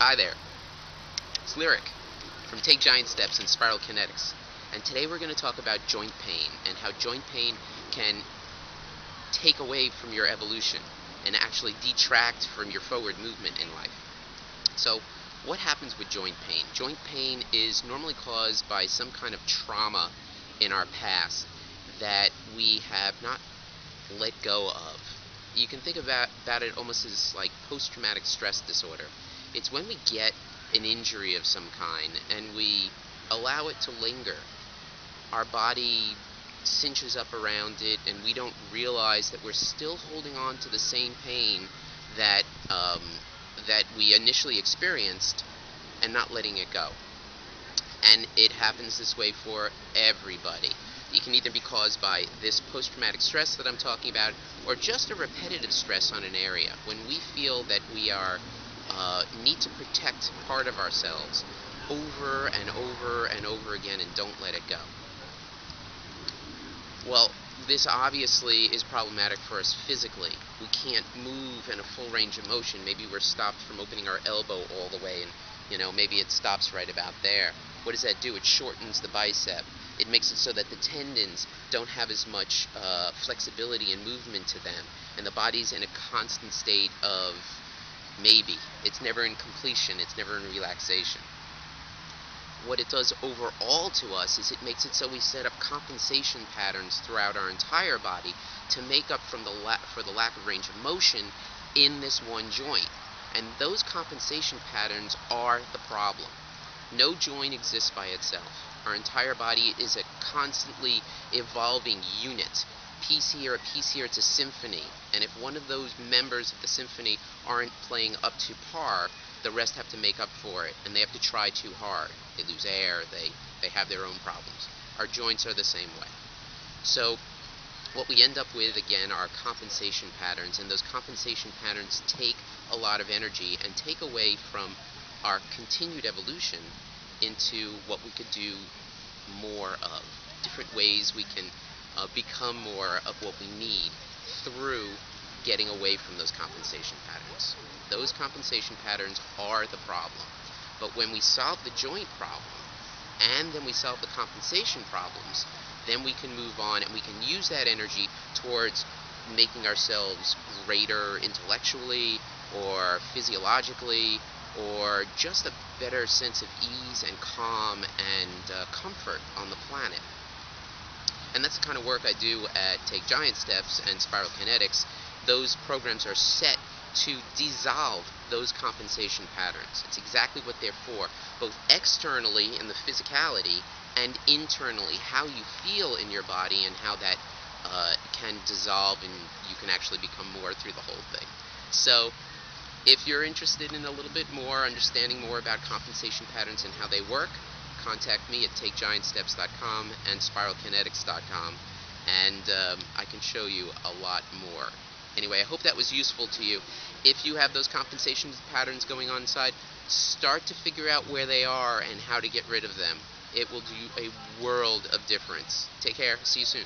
Hi there, it's Lyric from Take Giant Steps and Spiral Kinetics, and today we're going to talk about joint pain and how joint pain can take away from your evolution and actually detract from your forward movement in life. So what happens with joint pain? Joint pain is normally caused by some kind of trauma in our past that we have not let go of. You can think about it almost as like post-traumatic stress disorder. It's when we get an injury of some kind and we allow it to linger. Our body cinches up around it and we don't realize that we're still holding on to the same pain that we initially experienced and not letting it go. And it happens this way for everybody. It can either be caused by this post-traumatic stress that I'm talking about, or just a repetitive stress on an area. When we feel that we are need to protect part of ourselves over and over and over again and don't let it go. Well, this obviously is problematic for us physically. We can't move in a full range of motion. Maybe we're stopped from opening our elbow all the way, and maybe it stops right about there. What does that do? It shortens the bicep. It makes it so that the tendons don't have as much flexibility and movement to them, and the body's in a constant state of maybe. It's never in completion. It's never in relaxation. What it does overall to us is it makes it so we set up compensation patterns throughout our entire body to make up for the lack of range of motion in this one joint. And those compensation patterns are the problem. No joint exists by itself. Our entire body is a constantly evolving unit. Piece here, a piece here, it's a symphony. And if one of those members of the symphony aren't playing up to par, the rest have to make up for it, and they have to try too hard. They lose air, they have their own problems. Our joints are the same way. So what we end up with, again, are compensation patterns, and those compensation patterns take a lot of energy and take away from our continued evolution into what we could do more of. Different ways we can become more of what we need through getting away from those compensation patterns. Those compensation patterns are the problem. But when we solve the joint problem, and then we solve the compensation problems, then we can move on and we can use that energy towards making ourselves greater intellectually or physiologically, or just a better sense of ease and calm and comfort on the planet. And that's the kind of work I do at Take Giant Steps and Spiral Kinetics. Those programs are set to dissolve those compensation patterns. It's exactly what they're for, both externally in the physicality and internally how you feel in your body and how that can dissolve and you can actually become more through the whole thing. So if you're interested in a little bit more, understanding more about compensation patterns and how they work, contact me at takegiantsteps.com and spiralkinetics.com, and I can show you a lot more. Anyway, I hope that was useful to you. If you have those compensation patterns going on inside, start to figure out where they are and how to get rid of them. It will do a world of difference. Take care. See you soon.